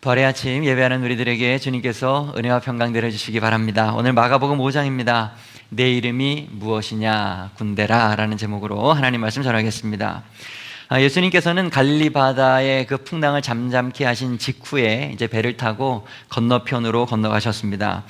부활의 아침 예배하는 우리들에게 주님께서 은혜와 평강 내려주시기 바랍니다. 오늘 마가복음 5장입니다. 내 이름이 무엇이냐 군대라 라는 제목으로 하나님 말씀 전하겠습니다. 예수님께서는 갈릴리 바다의 그 풍랑을 잠잠케 하신 직후에 이제 배를 타고 건너편으로 건너가셨습니다.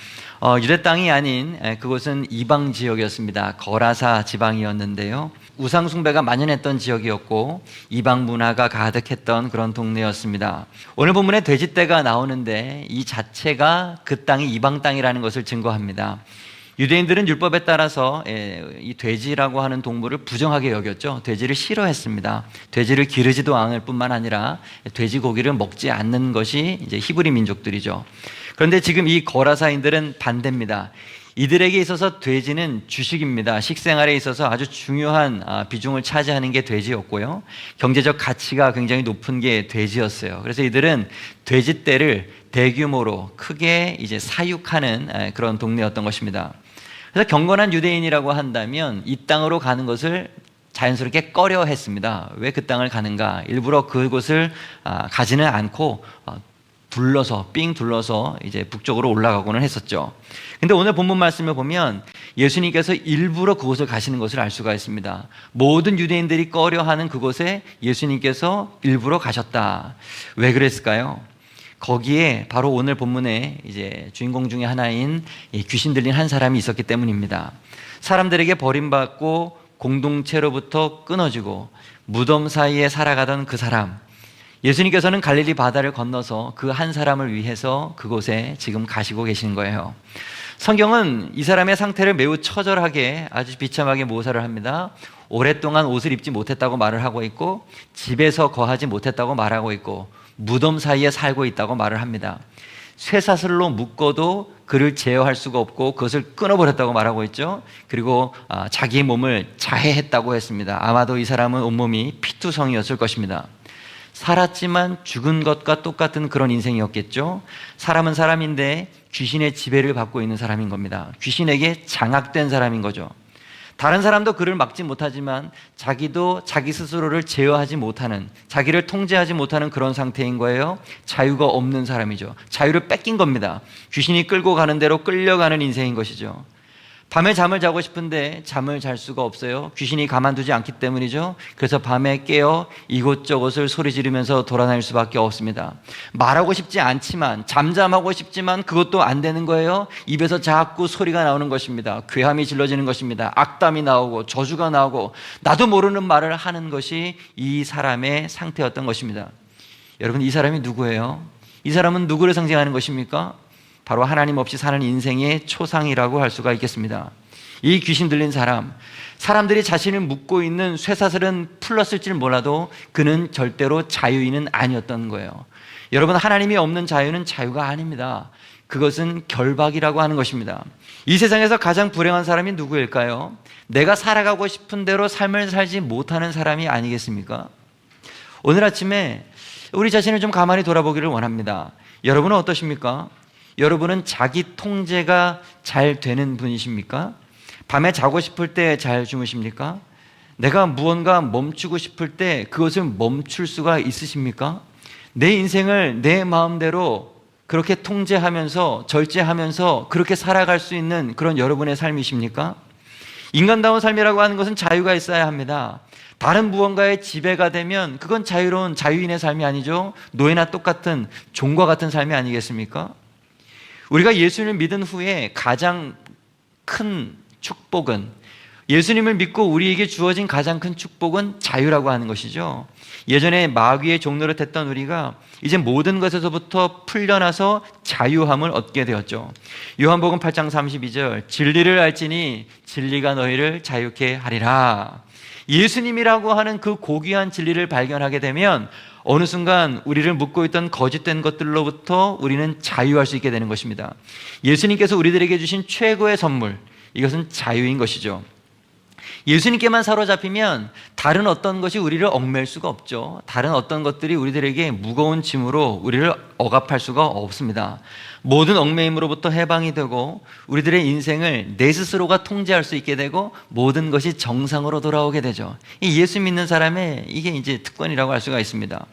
유대 땅이 아닌 그곳은 이방 지역이었습니다. 거라사 지방이었는데요. 우상 숭배가 만연했던 지역이었고 이방 문화가 가득했던 그런 동네였습니다. 오늘 본문에 돼지떼가 나오는데 이 자체가 그 땅이 이방 땅이라는 것을 증거합니다. 유대인들은 율법에 따라서 이 돼지라고 하는 동물을 부정하게 여겼죠. 돼지를 싫어했습니다. 돼지를 기르지도 않을 뿐만 아니라 돼지고기를 먹지 않는 것이 이제 히브리 민족들이죠. 그런데 지금 이 거라사인들은 반대입니다. 이들에게 있어서 돼지는 주식입니다. 식생활에 있어서 아주 중요한 비중을 차지하는 게 돼지였고요. 경제적 가치가 굉장히 높은 게 돼지였어요. 그래서 이들은 돼지떼를 대규모로 크게 이제 사육하는 그런 동네였던 것입니다. 그래서 경건한 유대인이라고 한다면 이 땅으로 가는 것을 자연스럽게 꺼려 했습니다. 왜 그 땅을 가는가? 일부러 그곳을 가지는 않고 삥 둘러서 이제 북쪽으로 올라가고는 했었죠. 근데 오늘 본문 말씀을 보면 예수님께서 일부러 그곳을 가시는 것을 알 수가 있습니다. 모든 유대인들이 꺼려하는 그곳에 예수님께서 일부러 가셨다. 왜 그랬을까요? 거기에 바로 오늘 본문에 이제 주인공 중에 하나인 귀신 들린 한 사람이 있었기 때문입니다. 사람들에게 버림받고 공동체로부터 끊어지고 무덤 사이에 살아가던 그 사람, 예수님께서는 갈릴리 바다를 건너서 그 한 사람을 위해서 그곳에 지금 가시고 계신 거예요. 성경은 이 사람의 상태를 매우 처절하게 아주 비참하게 묘사를 합니다. 오랫동안 옷을 입지 못했다고 말을 하고 있고 집에서 거하지 못했다고 말하고 있고 무덤 사이에 살고 있다고 말을 합니다. 쇠사슬로 묶어도 그를 제어할 수가 없고 그것을 끊어버렸다고 말하고 있죠. 그리고 자기의 몸을 자해했다고 했습니다. 아마도 이 사람은 온몸이 피투성이었을 것입니다. 살았지만 죽은 것과 똑같은 그런 인생이었겠죠. 사람은 사람인데 귀신의 지배를 받고 있는 사람인 겁니다. 귀신에게 장악된 사람인 거죠. 다른 사람도 그를 막지 못하지만 자기도 자기 스스로를 제어하지 못하는, 자기를 통제하지 못하는 그런 상태인 거예요. 자유가 없는 사람이죠. 자유를 뺏긴 겁니다. 귀신이 끌고 가는 대로 끌려가는 인생인 것이죠. 밤에 잠을 자고 싶은데 잠을 잘 수가 없어요. 귀신이 가만두지 않기 때문이죠. 그래서 밤에 깨어 이곳저곳을 소리 지르면서 돌아다닐 수밖에 없습니다. 말하고 싶지 않지만, 잠잠하고 싶지만 그것도 안 되는 거예요. 입에서 자꾸 소리가 나오는 것입니다. 괴함이 질러지는 것입니다. 악담이 나오고 저주가 나오고 나도 모르는 말을 하는 것이 이 사람의 상태였던 것입니다. 여러분, 이 사람이 누구예요? 이 사람은 누구를 상징하는 것입니까? 바로 하나님 없이 사는 인생의 초상이라고 할 수가 있겠습니다. 이 귀신 들린 사람, 사람들이 자신을 묶고 있는 쇠사슬은 풀렸을지 몰라도 그는 절대로 자유인은 아니었던 거예요. 여러분, 하나님이 없는 자유는 자유가 아닙니다. 그것은 결박이라고 하는 것입니다. 이 세상에서 가장 불행한 사람이 누구일까요? 내가 살아가고 싶은 대로 삶을 살지 못하는 사람이 아니겠습니까? 오늘 아침에 우리 자신을 좀 가만히 돌아보기를 원합니다. 여러분은 어떠십니까? 여러분은 자기 통제가 잘 되는 분이십니까? 밤에 자고 싶을 때 잘 주무십니까? 내가 무언가 멈추고 싶을 때 그것을 멈출 수가 있으십니까? 내 인생을 내 마음대로 그렇게 통제하면서 절제하면서 그렇게 살아갈 수 있는 그런 여러분의 삶이십니까? 인간다운 삶이라고 하는 것은 자유가 있어야 합니다. 다른 무언가의 지배가 되면 그건 자유로운 자유인의 삶이 아니죠. 노예나 똑같은 종과 같은 삶이 아니겠습니까? 우리가 예수님을 믿은 후에 가장 큰 축복은, 예수님을 믿고 우리에게 주어진 가장 큰 축복은 자유라고 하는 것이죠. 예전에 마귀의 종노릇 했던 우리가 이제 모든 것에서부터 풀려나서 자유함을 얻게 되었죠. 요한복음 8장 32절, 진리를 알지니 진리가 너희를 자유케 하리라. 예수님이라고 하는 그 고귀한 진리를 발견하게 되면 어느 순간 우리를 묶고 있던 거짓된 것들로부터 우리는 자유할 수 있게 되는 것입니다. 예수님께서 우리들에게 주신 최고의 선물, 이것은 자유인 것이죠. 예수님께만 사로잡히면 다른 어떤 것이 우리를 얽매일 수가 없죠. 다른 어떤 것들이 우리들에게 무거운 짐으로 우리를 억압할 수가 없습니다. 모든 얽매임으로부터 해방이 되고 우리들의 인생을 내 스스로가 통제할 수 있게 되고 모든 것이 정상으로 돌아오게 되죠. 이 예수 믿는 사람의 이게 이제 특권이라고 할 수가 있습니다.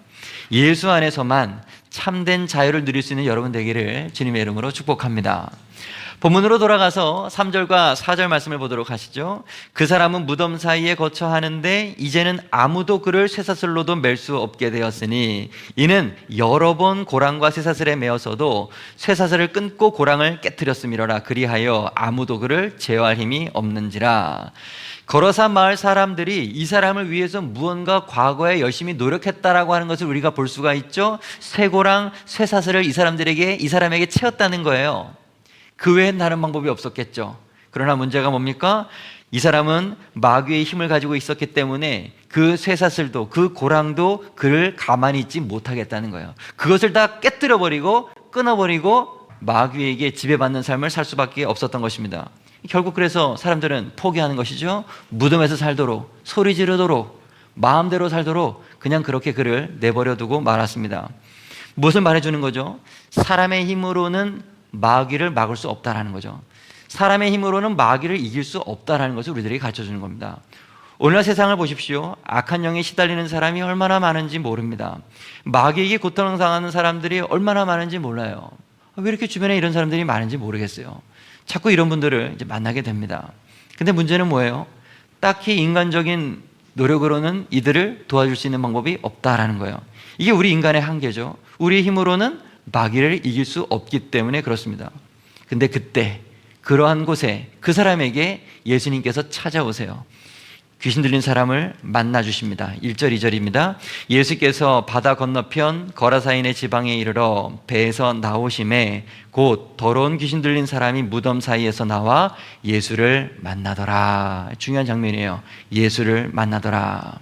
예수 안에서만 참된 자유를 누릴 수 있는 여러분 되기를 주님의 이름으로 축복합니다. 본문으로 돌아가서 3절과 4절 말씀을 보도록 하시죠. 그 사람은 무덤 사이에 거처 하는데 이제는 아무도 그를 쇠사슬로도 맬 수 없게 되었으니 이는 여러 번 고랑과 쇠사슬에 매어서도 쇠사슬을 끊고 고랑을 깨뜨렸음이로라. 그리하여 아무도 그를 제어할 힘이 없는지라. 거라사 마을 사람들이 이 사람을 위해서 무언가 과거에 열심히 노력했다라고 하는 것을 우리가 볼 수가 있죠. 쇠고랑 쇠사슬을 이 사람에게 채웠다는 거예요. 그 외엔 다른 방법이 없었겠죠. 그러나 문제가 뭡니까? 이 사람은 마귀의 힘을 가지고 있었기 때문에 그 쇠사슬도 그 고랑도 그를 가만히 있지 못하겠다는 거예요. 그것을 다 깨뜨려버리고 끊어버리고 마귀에게 지배받는 삶을 살 수밖에 없었던 것입니다. 결국 그래서 사람들은 포기하는 것이죠. 무덤에서 살도록, 소리 지르도록, 마음대로 살도록 그냥 그렇게 그를 내버려 두고 말았습니다. 무엇을 말해주는 거죠? 사람의 힘으로는 마귀를 막을 수 없다라는 거죠. 사람의 힘으로는 마귀를 이길 수 없다라는 것을 우리들에게 가르쳐주는 겁니다. 오늘날 세상을 보십시오. 악한 영에 시달리는 사람이 얼마나 많은지 모릅니다. 마귀에게 고통당하는 사람들이 얼마나 많은지 몰라요. 왜 이렇게 주변에 이런 사람들이 많은지 모르겠어요. 자꾸 이런 분들을 이제 만나게 됩니다. 근데 문제는 뭐예요? 딱히 인간적인 노력으로는 이들을 도와줄 수 있는 방법이 없다라는 거예요. 이게 우리 인간의 한계죠. 우리의 힘으로는 마귀를 이길 수 없기 때문에 그렇습니다. 근데 그때 그러한 곳에 그 사람에게 예수님께서 찾아오세요. 귀신 들린 사람을 만나 주십니다. 1절 2절입니다. 예수께서 바다 건너편 거라사인의 지방에 이르러 배에서 나오심에 곧 더러운 귀신 들린 사람이 무덤 사이에서 나와 예수를 만나더라. 중요한 장면이에요. 예수를 만나더라.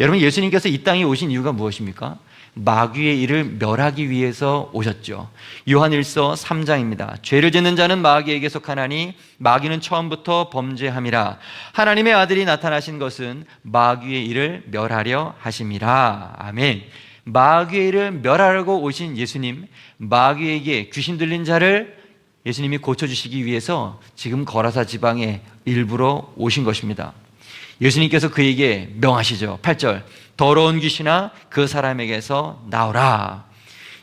여러분, 예수님께서 이 땅에 오신 이유가 무엇입니까? 마귀의 일을 멸하기 위해서 오셨죠. 요한일서 3장입니다. 죄를 짓는 자는 마귀에게 속하나니 마귀는 처음부터 범죄함이라. 하나님의 아들이 나타나신 것은 마귀의 일을 멸하려 하심이라. 아멘. 마귀의 일을 멸하려고 오신 예수님, 마귀에게 귀신 들린 자를 예수님이 고쳐주시기 위해서 지금 거라사 지방에 일부러 오신 것입니다. 예수님께서 그에게 명하시죠. 8절, 더러운 귀신아 그 사람에게서 나오라.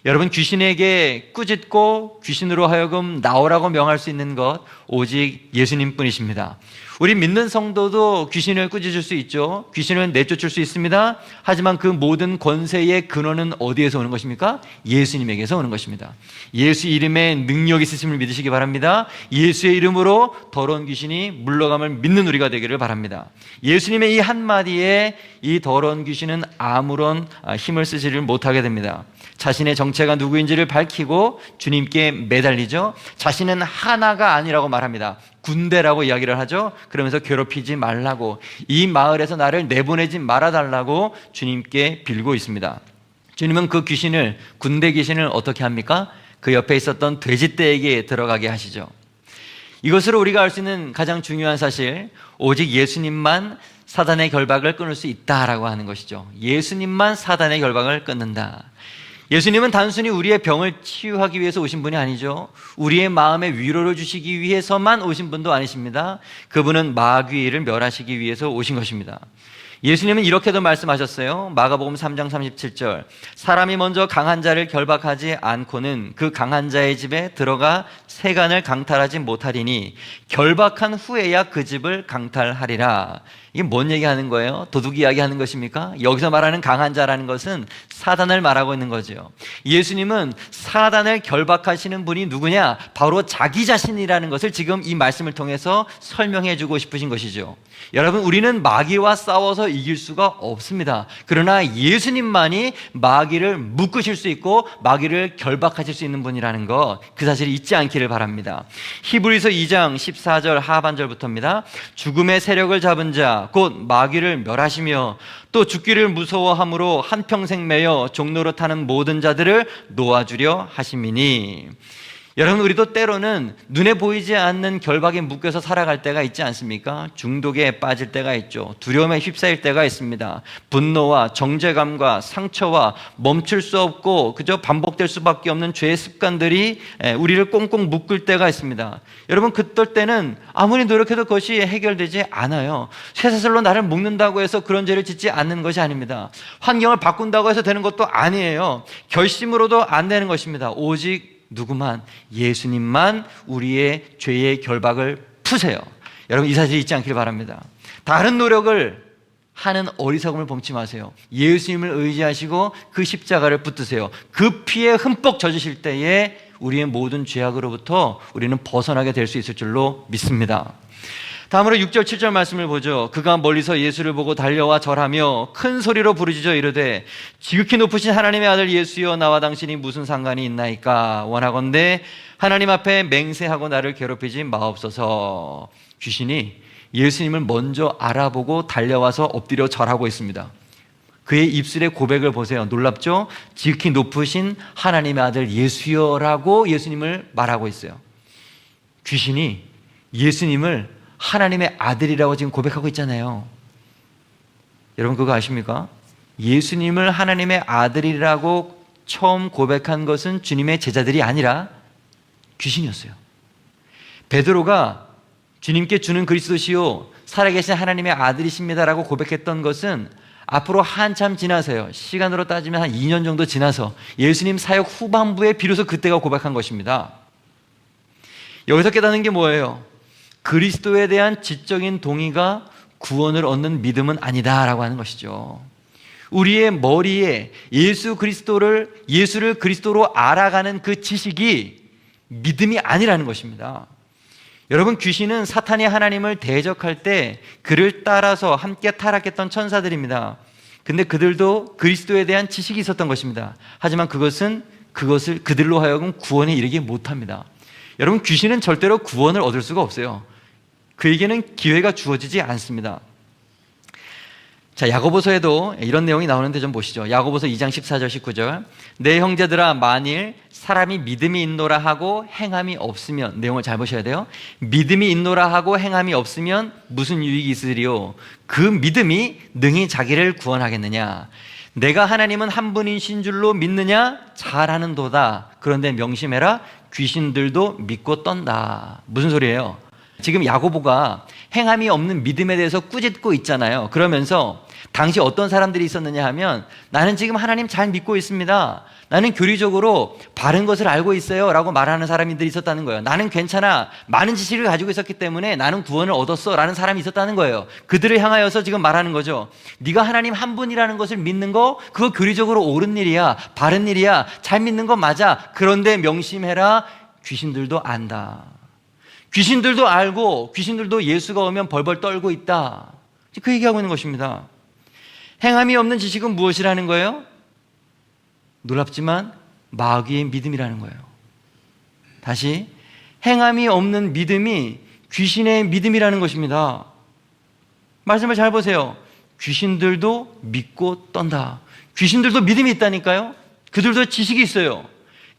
여러분, 귀신에게 꾸짖고 귀신으로 하여금 나오라고 명할 수 있는 것 오직 예수님 뿐이십니다. 우리 믿는 성도도 귀신을 꾸짖을 수 있죠. 귀신을 내쫓을 수 있습니다. 하지만 그 모든 권세의 근원은 어디에서 오는 것입니까? 예수님에게서 오는 것입니다. 예수 이름에 능력 있으심을 믿으시기 바랍니다. 예수의 이름으로 더러운 귀신이 물러감을 믿는 우리가 되기를 바랍니다. 예수님의 이 한마디에 이 더러운 귀신은 아무런 힘을 쓰지를 못하게 됩니다. 자신의 정체가 누구인지를 밝히고 주님께 매달리죠. 자신은 하나가 아니라고 말합니다. 군대라고 이야기를 하죠. 그러면서 괴롭히지 말라고, 이 마을에서 나를 내보내지 말아달라고 주님께 빌고 있습니다. 주님은 그 귀신을, 군대 귀신을 어떻게 합니까? 그 옆에 있었던 돼지떼에게 들어가게 하시죠. 이것으로 우리가 알 수 있는 가장 중요한 사실, 오직 예수님만 사단의 결박을 끊을 수 있다라고 하는 것이죠. 예수님만 사단의 결박을 끊는다. 예수님은 단순히 우리의 병을 치유하기 위해서 오신 분이 아니죠. 우리의 마음에 위로를 주시기 위해서만 오신 분도 아니십니다. 그분은 마귀의 일을 멸하시기 위해서 오신 것입니다. 예수님은 이렇게도 말씀하셨어요. 마가복음 3장 37절, 사람이 먼저 강한 자를 결박하지 않고는 그 강한 자의 집에 들어가 세간을 강탈하지 못하리니 결박한 후에야 그 집을 강탈하리라. 이게 뭔 얘기하는 거예요? 도둑 이야기 하는 것입니까? 여기서 말하는 강한 자라는 것은 사단을 말하고 있는 거죠. 예수님은 사단을 결박하시는 분이 누구냐? 바로 자기 자신이라는 것을 지금 이 말씀을 통해서 설명해 주고 싶으신 것이죠. 여러분, 우리는 마귀와 싸워서 이길 수가 없습니다. 그러나 예수님만이 마귀를 묶으실 수 있고 마귀를 결박하실 수 있는 분이라는 것, 그 사실을 잊지 않기를 바랍니다. 히브리서 2장 14절 하반절부터입니다. 죽음의 세력을 잡은 자 곧 마귀를 멸하시며 또 죽기를 무서워함으로 한평생 매여 종로로 타는 모든 자들을 놓아주려 하심이니. 여러분, 우리도 때로는 눈에 보이지 않는 결박에 묶여서 살아갈 때가 있지 않습니까? 중독에 빠질 때가 있죠. 두려움에 휩싸일 때가 있습니다. 분노와 정죄감과 상처와 멈출 수 없고 그저 반복될 수밖에 없는 죄의 습관들이 우리를 꽁꽁 묶을 때가 있습니다. 여러분, 그럴 때는 아무리 노력해도 그것이 해결되지 않아요. 쇠사슬로 나를 묶는다고 해서 그런 죄를 짓지 않는 것이 아닙니다. 환경을 바꾼다고 해서 되는 것도 아니에요. 결심으로도 안 되는 것입니다. 오직 누구만, 예수님만 우리의 죄의 결박을 푸세요. 여러분, 이 사실이 잊지 않길 바랍니다. 다른 노력을 하는 어리석음을 범치 마세요. 예수님을 의지하시고 그 십자가를 붙드세요. 그 피에 흠뻑 젖으실 때에 우리의 모든 죄악으로부터 우리는 벗어나게 될 수 있을 줄로 믿습니다. 다음으로 6절 7절 말씀을 보죠. 그가 멀리서 예수를 보고 달려와 절하며 큰 소리로 부르짖어 이르되 지극히 높으신 하나님의 아들 예수여, 나와 당신이 무슨 상관이 있나이까? 원하건대 하나님 앞에 맹세하고 나를 괴롭히지 마옵소서. 귀신이 예수님을 먼저 알아보고 달려와서 엎드려 절하고 있습니다. 그의 입술의 고백을 보세요. 놀랍죠? 지극히 높으신 하나님의 아들 예수여라고 예수님을 말하고 있어요. 귀신이 예수님을 하나님의 아들이라고 지금 고백하고 있잖아요. 여러분, 그거 아십니까? 예수님을 하나님의 아들이라고 처음 고백한 것은 주님의 제자들이 아니라 귀신이었어요. 베드로가 주님께 주는 그리스도시요 살아계신 하나님의 아들이십니다라고 고백했던 것은 앞으로 한참 지나서요, 시간으로 따지면 한 2년 정도 지나서 예수님 사역 후반부에 비로소 그때가 고백한 것입니다. 여기서 깨닫는 게 뭐예요? 그리스도에 대한 지적인 동의가 구원을 얻는 믿음은 아니다라고 하는 것이죠. 우리의 머리에 예수를 그리스도로 알아가는 그 지식이 믿음이 아니라는 것입니다. 여러분, 귀신은 사탄이 하나님을 대적할 때 그를 따라서 함께 타락했던 천사들입니다. 근데 그들도 그리스도에 대한 지식이 있었던 것입니다. 하지만 그것을 그들로 하여금 구원에 이르지 못합니다. 여러분, 귀신은 절대로 구원을 얻을 수가 없어요. 그에게는 기회가 주어지지 않습니다. 자, 야고보서에도 이런 내용이 나오는데 좀 보시죠. 야고보서 2장 14절 19절. 내 형제들아, 만일 사람이 믿음이 있노라 하고 행함이 없으면, 내용을 잘 보셔야 돼요. 믿음이 있노라 하고 행함이 없으면 무슨 유익이 있으리요? 그 믿음이 능히 자기를 구원하겠느냐? 내가 하나님은 한 분이신 줄로 믿느냐? 잘하는도다. 그런데 명심해라, 귀신들도 믿고 떤다. 무슨 소리예요? 지금 야고보가 행함이 없는 믿음에 대해서 꾸짖고 있잖아요. 그러면서 당시 어떤 사람들이 있었느냐 하면, 나는 지금 하나님 잘 믿고 있습니다, 나는 교리적으로 바른 것을 알고 있어요 라고 말하는 사람들이 있었다는 거예요. 나는 괜찮아, 많은 지식을 가지고 있었기 때문에 나는 구원을 얻었어 라는 사람이 있었다는 거예요. 그들을 향하여서 지금 말하는 거죠. 네가 하나님 한 분이라는 것을 믿는 거, 그거 교리적으로 옳은 일이야, 바른 일이야, 잘 믿는 건 맞아. 그런데 명심해라, 귀신들도 안다. 귀신들도 알고 귀신들도 예수가 오면 벌벌 떨고 있다. 그 얘기하고 있는 것입니다. 행함이 없는 지식은 무엇이라는 거예요? 놀랍지만 마귀의 믿음이라는 거예요. 다시, 행함이 없는 믿음이 귀신의 믿음이라는 것입니다. 말씀을 잘 보세요. 귀신들도 믿고 떤다. 귀신들도 믿음이 있다니까요. 그들도 지식이 있어요.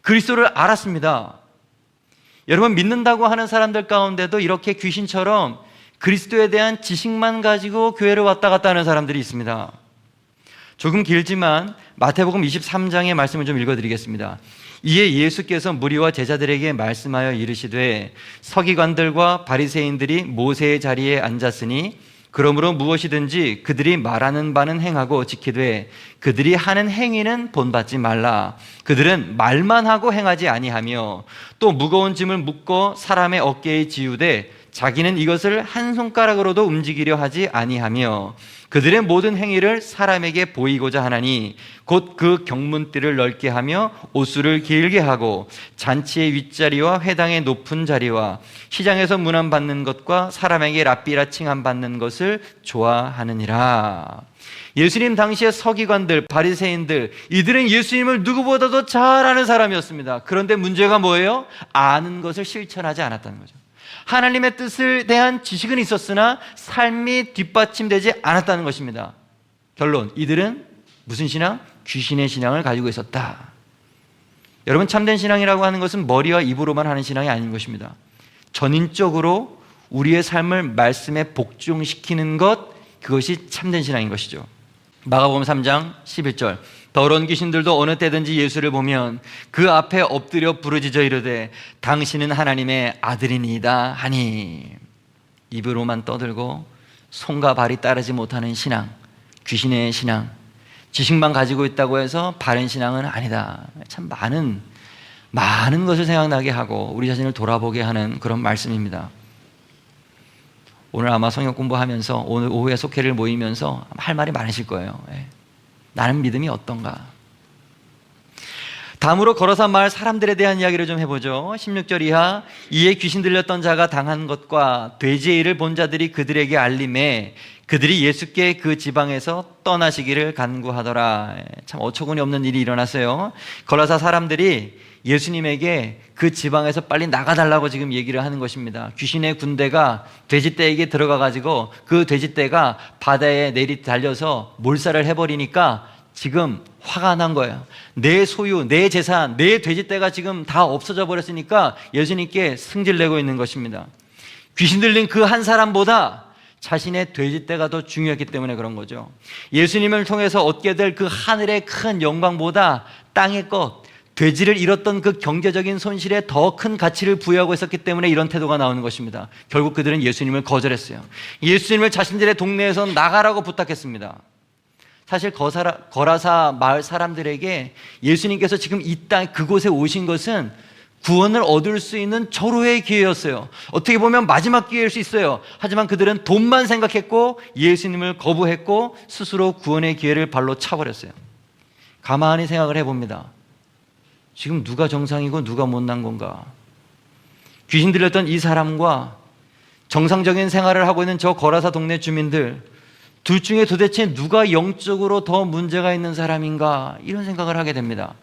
그리스도를 알았습니다. 여러분, 믿는다고 하는 사람들 가운데도 이렇게 귀신처럼 그리스도에 대한 지식만 가지고 교회를 왔다 갔다 하는 사람들이 있습니다. 조금 길지만 마태복음 23장의 말씀을 좀 읽어드리겠습니다. 이에 예수께서 무리와 제자들에게 말씀하여 이르시되 서기관들과 바리새인들이 모세의 자리에 앉았으니 그러므로 무엇이든지 그들이 말하는 바는 행하고 지키되 그들이 하는 행위는 본받지 말라. 그들은 말만 하고 행하지 아니하며 또 무거운 짐을 묶어 사람의 어깨에 지우되 자기는 이것을 한 손가락으로도 움직이려 하지 아니하며 그들의 모든 행위를 사람에게 보이고자 하나니 곧 그 경문띠를 넓게 하며 옷수를 길게 하고 잔치의 윗자리와 회당의 높은 자리와 시장에서 문안 받는 것과 사람에게 랍비라 칭함 받는 것을 좋아하느니라. 예수님 당시의 서기관들, 바리새인들, 이들은 예수님을 누구보다도 잘 아는 사람이었습니다. 그런데 문제가 뭐예요? 아는 것을 실천하지 않았다는 거죠. 하나님의 뜻에 대한 지식은 있었으나 삶이 뒷받침되지 않았다는 것입니다. 결론, 이들은 무슨 신앙? 귀신의 신앙을 가지고 있었다. 여러분, 참된 신앙이라고 하는 것은 머리와 입으로만 하는 신앙이 아닌 것입니다. 전인적으로 우리의 삶을 말씀에 복종시키는 것, 그것이 참된 신앙인 것이죠. 마가복음 3장 11절, 더러운 귀신들도 어느 때든지 예수를 보면 그 앞에 엎드려 부르짖어 이르되 당신은 하나님의 아들이니이다 하니. 입으로만 떠들고 손과 발이 따르지 못하는 신앙, 귀신의 신앙, 지식만 가지고 있다고 해서 바른 신앙은 아니다. 참 많은 것을 생각나게 하고 우리 자신을 돌아보게 하는 그런 말씀입니다. 오늘 아마 성경 공부하면서, 오늘 오후에 속회를 모이면서 할 말이 많으실 거예요. 나는 믿음이 어떤가? 다음으로 걸어서 마을 사람들에 대한 이야기를 좀 해보죠. 16절 이하, 이에 귀신 들렸던 자가 당한 것과 돼지의 일을 본 자들이 그들에게 알림해 그들이 예수께 그 지방에서 떠나시기를 간구하더라. 참 어처구니 없는 일이 일어났어요. 거라사 사람들이 예수님에게 그 지방에서 빨리 나가달라고 지금 얘기를 하는 것입니다. 귀신의 군대가 돼지떼에게 들어가가지고 그 돼지떼가 바다에 내리 달려서 몰살을 해버리니까 지금 화가 난 거예요. 내 소유, 내 재산, 내 돼지떼가 지금 다 없어져 버렸으니까 예수님께 승질내고 있는 것입니다. 귀신 들린 그 한 사람보다 자신의 돼지떼가 더 중요했기 때문에 그런 거죠. 예수님을 통해서 얻게 될 그 하늘의 큰 영광보다 땅의 것, 돼지를 잃었던 그 경제적인 손실에 더 큰 가치를 부여하고 있었기 때문에 이런 태도가 나오는 것입니다. 결국 그들은 예수님을 거절했어요. 예수님을 자신들의 동네에서 나가라고 부탁했습니다. 사실 거라사 마을 사람들에게 예수님께서 지금 이 땅 그곳에 오신 것은 구원을 얻을 수 있는 절호의 기회였어요. 어떻게 보면 마지막 기회일 수 있어요. 하지만 그들은 돈만 생각했고 예수님을 거부했고 스스로 구원의 기회를 발로 차버렸어요. 가만히 생각을 해봅니다. 지금 누가 정상이고 누가 못난 건가? 귀신 들렸던 이 사람과 정상적인 생활을 하고 있는 저 거라사 동네 주민들, 둘 중에 도대체 누가 영적으로 더 문제가 있는 사람인가? 이런 생각을 하게 됩니다.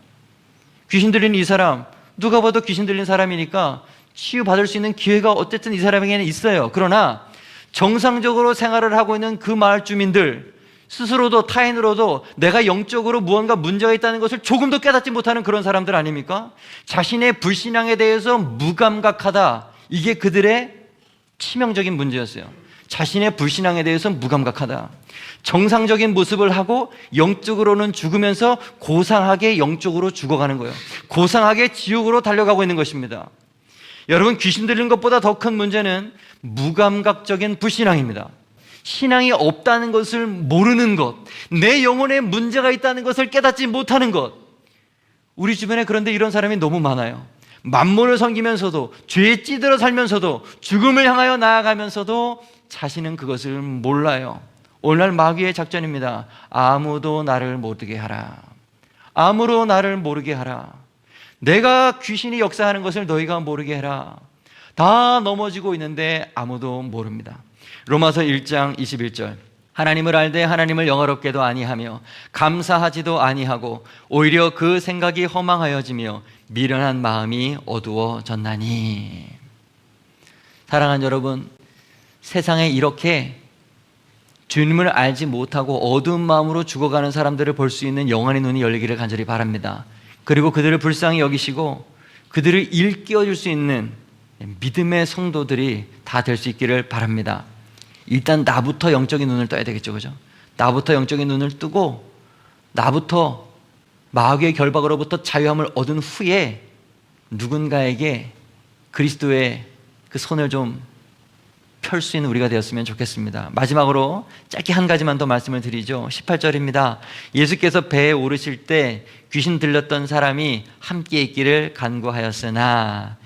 귀신 들린 이 사람, 누가 봐도 귀신 들린 사람이니까 치유받을 수 있는 기회가 어쨌든 이 사람에게는 있어요. 그러나 정상적으로 생활을 하고 있는 그 마을 주민들 스스로도 타인으로도 내가 영적으로 무언가 문제가 있다는 것을 조금도 깨닫지 못하는 그런 사람들 아닙니까? 자신의 불신앙에 대해서 무감각하다. 이게 그들의 치명적인 문제였어요. 자신의 불신앙에 대해서 무감각하다. 정상적인 모습을 하고 영적으로는 죽으면서 고상하게 영적으로 죽어가는 거예요. 고상하게 지옥으로 달려가고 있는 것입니다. 여러분, 귀신 들린 것보다 더 큰 문제는 무감각적인 불신앙입니다. 신앙이 없다는 것을 모르는 것, 내 영혼에 문제가 있다는 것을 깨닫지 못하는 것. 우리 주변에 그런데 이런 사람이 너무 많아요. 만몬을 섬기면서도, 죄에 찌들어 살면서도, 죽음을 향하여 나아가면서도 자신은 그것을 몰라요. 오늘날 마귀의 작전입니다. 아무도 나를 모르게 하라. 아무도 나를 모르게 하라. 내가 귀신이 역사하는 것을 너희가 모르게 해라. 다 넘어지고 있는데 아무도 모릅니다. 로마서 1장 21절, 하나님을 알되 하나님을 영화롭게도 아니하며 감사하지도 아니하고 오히려 그 생각이 허망하여지며 미련한 마음이 어두워졌나니. 사랑하는 여러분, 세상에 이렇게 주님을 알지 못하고 어두운 마음으로 죽어가는 사람들을 볼 수 있는 영안의 눈이 열리기를 간절히 바랍니다. 그리고 그들을 불쌍히 여기시고 그들을 일깨워줄 수 있는 믿음의 성도들이 다 될 수 있기를 바랍니다. 일단 나부터 영적인 눈을 떠야 되겠죠, 그죠? 나부터 영적인 눈을 뜨고 나부터 마귀의 결박으로부터 자유함을 얻은 후에 누군가에게 그리스도의 그 손을 좀 펼 수 있는 우리가 되었으면 좋겠습니다. 마지막으로 짧게 한 가지만 더 말씀을 드리죠. 18절입니다. 예수께서 배에 오르실 때 귀신 들렸던 사람이 함께 있기를 간구하였으나,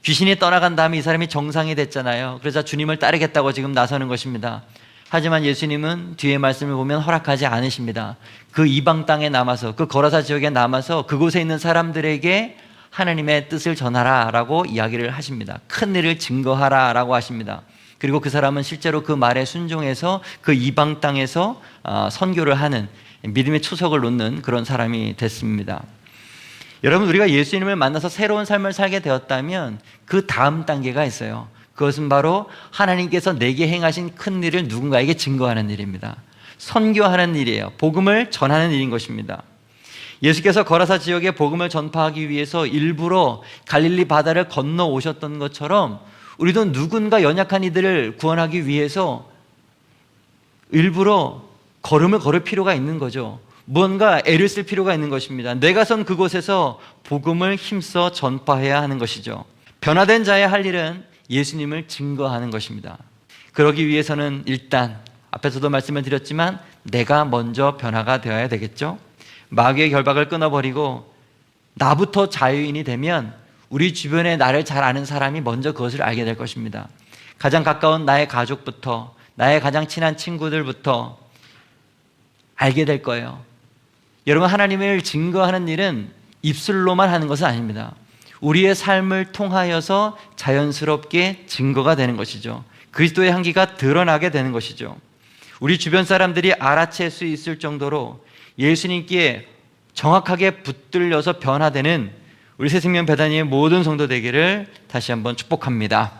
귀신이 떠나간 다음에 이 사람이 정상이 됐잖아요. 그래서 주님을 따르겠다고 지금 나서는 것입니다. 하지만 예수님은 뒤에 말씀을 보면 허락하지 않으십니다. 그 이방 땅에 남아서, 그 거라사 지역에 남아서 그곳에 있는 사람들에게 하나님의 뜻을 전하라 라고 이야기를 하십니다. 큰 일을 증거하라 라고 하십니다. 그리고 그 사람은 실제로 그 말에 순종해서 그 이방 땅에서 선교를 하는, 믿음의 초석을 놓는 그런 사람이 됐습니다. 여러분, 우리가 예수님을 만나서 새로운 삶을 살게 되었다면 그 다음 단계가 있어요. 그것은 바로 하나님께서 내게 행하신 큰 일을 누군가에게 증거하는 일입니다. 선교하는 일이에요. 복음을 전하는 일인 것입니다. 예수께서 거라사 지역에 복음을 전파하기 위해서 일부러 갈릴리 바다를 건너 오셨던 것처럼 우리도 누군가 연약한 이들을 구원하기 위해서 일부러 걸음을 걸을 필요가 있는 거죠. 무언가 애를 쓸 필요가 있는 것입니다. 내가 선 그곳에서 복음을 힘써 전파해야 하는 것이죠. 변화된 자의 할 일은 예수님을 증거하는 것입니다. 그러기 위해서는 일단 앞에서도 말씀을 드렸지만 내가 먼저 변화가 되어야 되겠죠. 마귀의 결박을 끊어버리고 나부터 자유인이 되면 우리 주변에 나를 잘 아는 사람이 먼저 그것을 알게 될 것입니다. 가장 가까운 나의 가족부터, 나의 가장 친한 친구들부터 알게 될 거예요. 여러분, 하나님을 증거하는 일은 입술로만 하는 것은 아닙니다. 우리의 삶을 통하여서 자연스럽게 증거가 되는 것이죠. 그리스도의 향기가 드러나게 되는 것이죠. 우리 주변 사람들이 알아챌 수 있을 정도로 예수님께 정확하게 붙들려서 변화되는 우리 새생명 배단위의 모든 성도 되기를 다시 한번 축복합니다.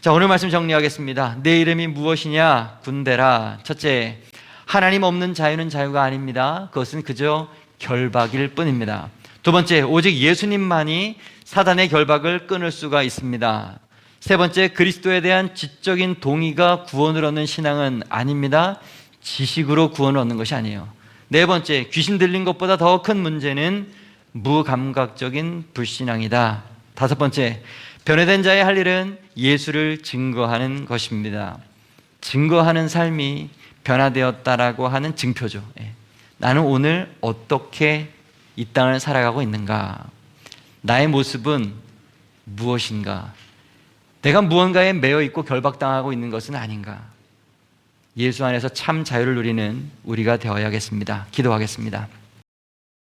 자, 오늘 말씀 정리하겠습니다. 내 이름이 무엇이냐? 군대라. 첫째, 하나님 없는 자유는 자유가 아닙니다. 그것은 그저 결박일 뿐입니다. 두 번째, 오직 예수님만이 사단의 결박을 끊을 수가 있습니다. 세 번째, 그리스도에 대한 지적인 동의가 구원을 얻는 신앙은 아닙니다. 지식으로 구원을 얻는 것이 아니에요. 네 번째, 귀신 들린 것보다 더 큰 문제는 무감각적인 불신앙이다. 다섯 번째, 변화된 자의 할 일은 예수를 증거하는 것입니다. 증거하는 삶이 변화되었다라고 하는 증표죠. 나는 오늘 어떻게 이 땅을 살아가고 있는가? 나의 모습은 무엇인가? 내가 무언가에 매여 있고 결박당하고 있는 것은 아닌가? 예수 안에서 참 자유를 누리는 우리가 되어야겠습니다. 기도하겠습니다.